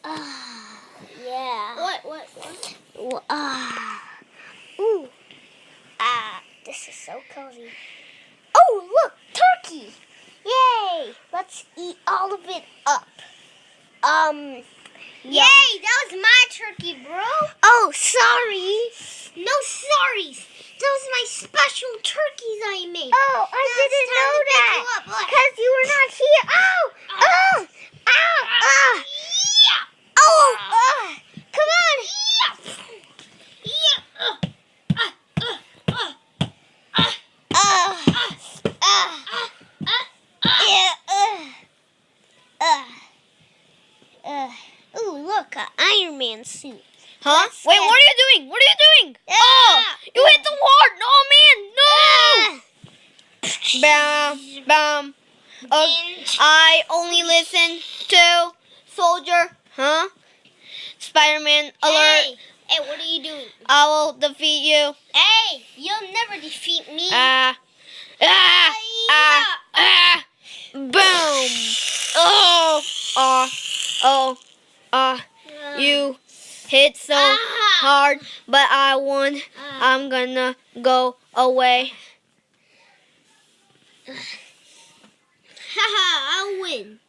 Yeah. What? Ooh. This is so cozy. Oh, look, turkey. Yay. Let's eat all of it up. Yeah. Yay, that was my turkey, bro. Oh, sorry. No sorries. Those are my special turkeys I made. Oh, I Now it's didn't time know to pick that. you up. Look. Because you were not here. Oh, oh, ow, Yeah. oh, come on. Ooh, look, an Iron Man suit. Huh? Let's Wait, get- what are you doing? What are you doing? Ah. Oh, you hit the wall. Oh, man, no. Bam, bam. I only listen to Soldier. Huh? Spider-Man alert. Hey, what are you doing? I will defeat you. Hey, you'll never defeat me. Boom. You hit so hard, but I won. I'm gonna go away. Haha, I'll win.